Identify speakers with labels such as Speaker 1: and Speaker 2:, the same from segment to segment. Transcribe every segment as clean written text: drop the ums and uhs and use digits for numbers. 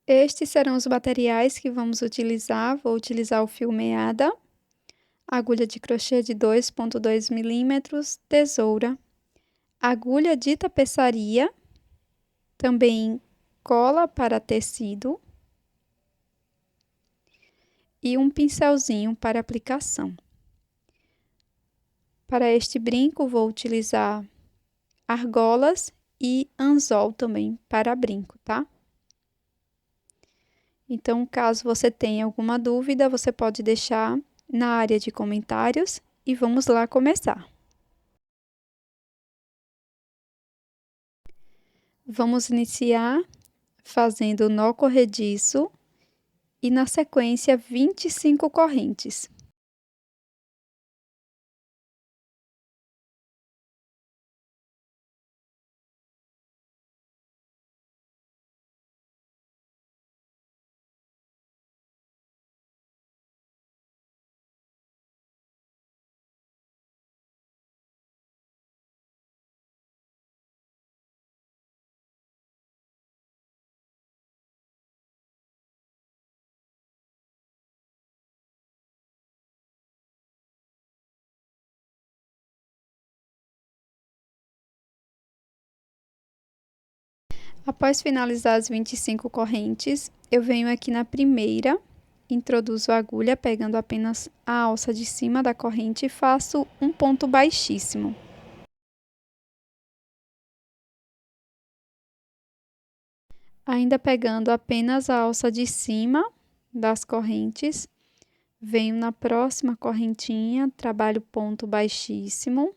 Speaker 1: Estes serão os materiais que vamos utilizar. Vou utilizar o fio meada, agulha de crochê de 2,2 milímetros, tesoura, agulha de tapeçaria, também cola para tecido e um pincelzinho para aplicação. Para este brinco, vou utilizar argolas e anzol também para brinco, tá? Então, caso você tenha alguma dúvida, você pode deixar na área de comentários e vamos lá começar. Vamos iniciar fazendo nó corrediço e na sequência 25 correntes. Após finalizar as 25 correntes, eu venho aqui na primeira, introduzo a agulha pegando apenas a alça de cima da corrente e faço um ponto baixíssimo. Ainda pegando apenas a alça de cima das correntes, venho na próxima correntinha, trabalho ponto baixíssimo.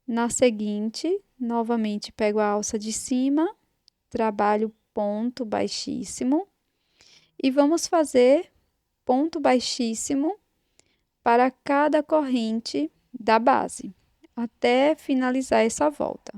Speaker 1: Na seguinte, novamente pego a alça de cima, trabalho ponto baixíssimo e vamos fazer ponto baixíssimo para cada corrente da base, até finalizar essa volta.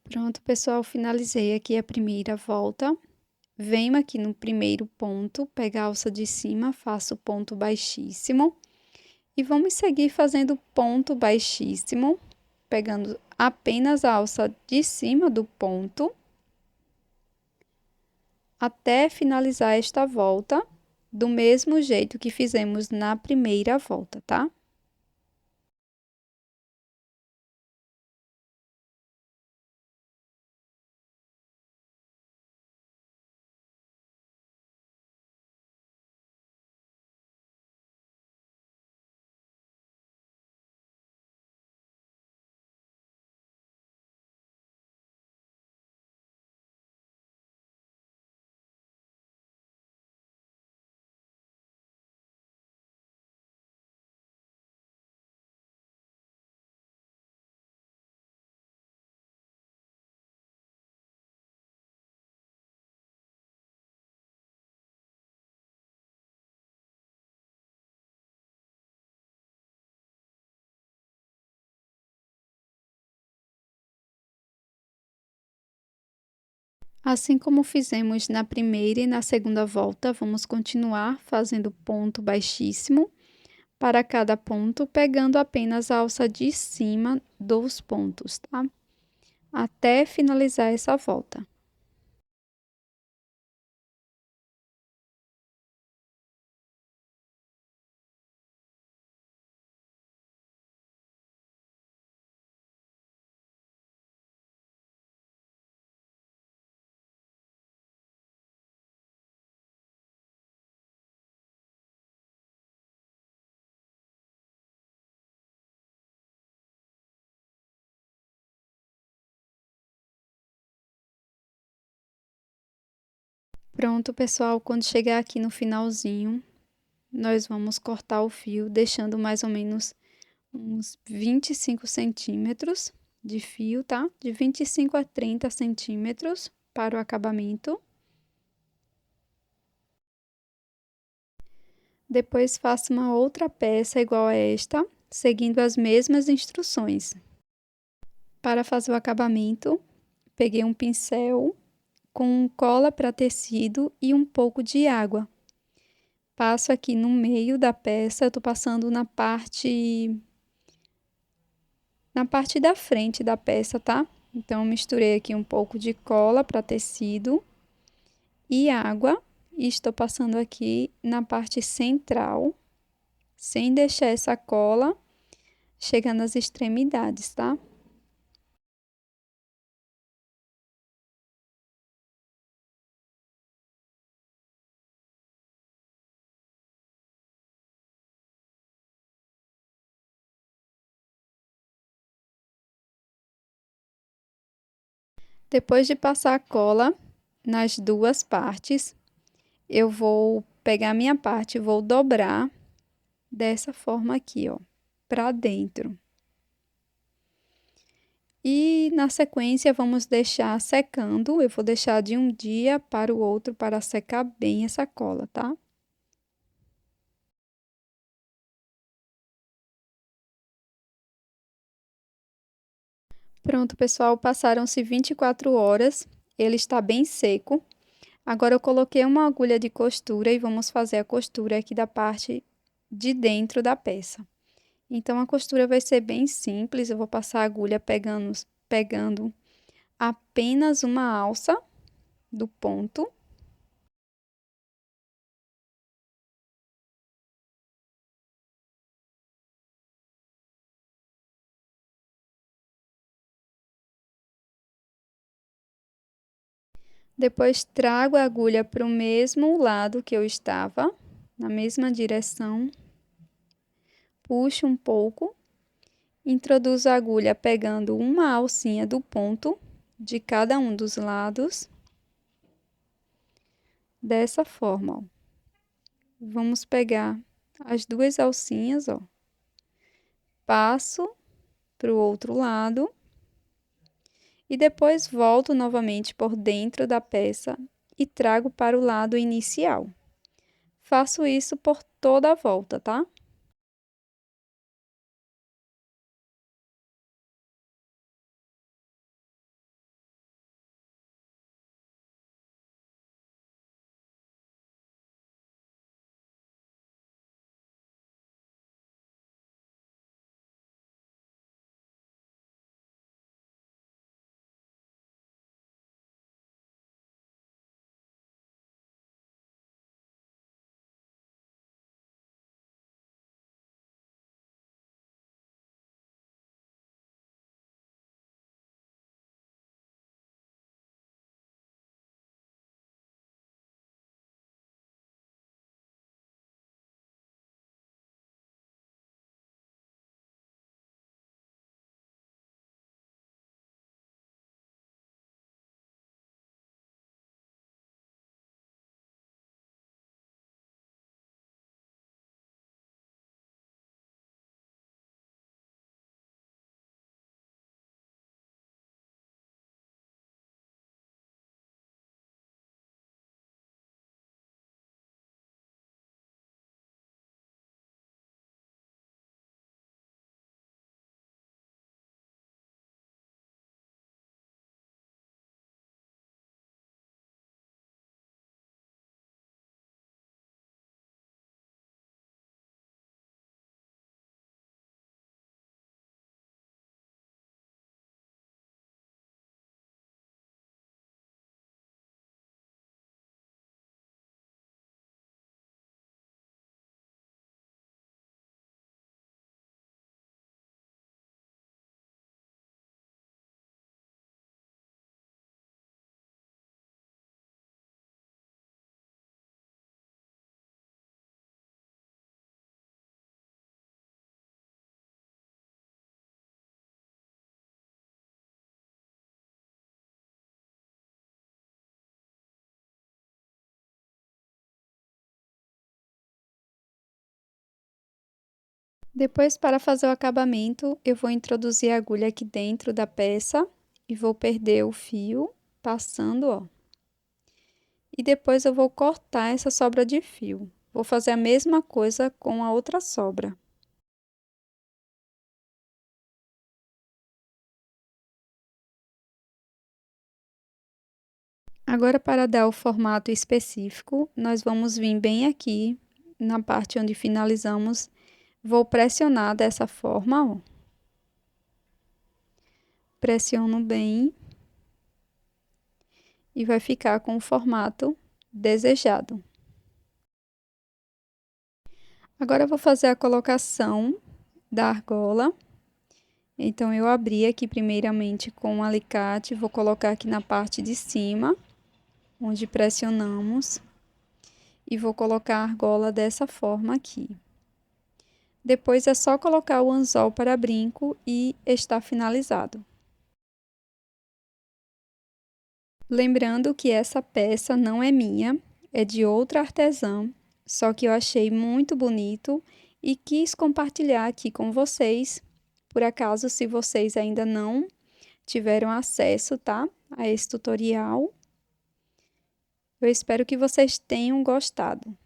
Speaker 1: Pronto, pessoal, finalizei aqui a primeira volta. Venho aqui no primeiro ponto, pegar a alça de cima, faço ponto baixíssimo. E vamos seguir fazendo ponto baixíssimo, pegando apenas a alça de cima do ponto, até finalizar esta volta, do mesmo jeito que fizemos na primeira volta, tá? Assim como fizemos na primeira e na segunda volta, vamos continuar fazendo ponto baixíssimo para cada ponto, pegando apenas a alça de cima dos pontos, tá? Até finalizar essa volta. Pronto, pessoal, quando chegar aqui no finalzinho, nós vamos cortar o fio, deixando mais ou menos uns 25 centímetros de fio, tá? De 25 a 30 centímetros para o acabamento. Depois faço uma outra peça igual a esta, seguindo as mesmas instruções. Para fazer o acabamento, peguei um pincel com cola para tecido e um pouco de água. Passo aqui no meio da peça, eu tô passando na parte da frente da peça, tá? Então, eu misturei aqui um pouco de cola para tecido e água e estou passando aqui na parte central, sem deixar essa cola chegar nas extremidades, tá? Depois de passar a cola nas duas partes, eu vou pegar a minha parte e vou dobrar dessa forma aqui, ó, para dentro. E na sequência vamos deixar secando, eu vou deixar de um dia para o outro para secar bem essa cola, tá? Pronto, pessoal, passaram-se 24 horas, ele está bem seco. Agora eu coloquei uma agulha de costura e vamos fazer a costura aqui da parte de dentro da peça. Então, a costura vai ser bem simples, eu vou passar a agulha pegando apenas uma alça do ponto. Depois trago a agulha para o mesmo lado que eu estava, na mesma direção. Puxo um pouco, introduzo a agulha pegando uma alcinha do ponto de cada um dos lados. Dessa forma, ó. Vamos pegar as duas alcinhas, ó. Passo para o outro lado e depois volto novamente por dentro da peça e trago para o lado inicial. Faço isso por toda a volta, tá? Depois, para fazer o acabamento, eu vou introduzir a agulha aqui dentro da peça e vou perder o fio passando, ó. E depois eu vou cortar essa sobra de fio. Vou fazer a mesma coisa com a outra sobra. Agora, para dar o formato específico, nós vamos vir bem aqui na parte onde finalizamos. Vou pressionar dessa forma, ó. Pressiono bem e vai ficar com o formato desejado. Agora eu vou fazer a colocação da argola. Então, eu abri aqui primeiramente com um alicate, vou colocar aqui na parte de cima, onde pressionamos, e vou colocar a argola dessa forma aqui. Depois é só colocar o anzol para brinco e está finalizado. Lembrando que essa peça não é minha, é de outra artesã, só que eu achei muito bonito e quis compartilhar aqui com vocês. Por acaso, se vocês ainda não tiveram acesso, tá, a esse tutorial, eu espero que vocês tenham gostado.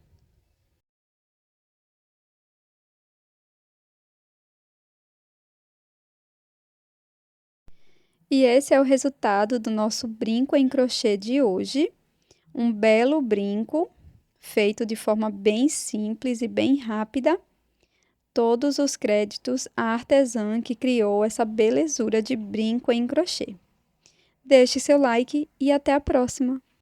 Speaker 1: E esse é o resultado do nosso brinco em crochê de hoje. Um belo brinco, feito de forma bem simples e bem rápida. Todos os créditos à artesã que criou essa belezura de brinco em crochê. Deixe seu like e até a próxima!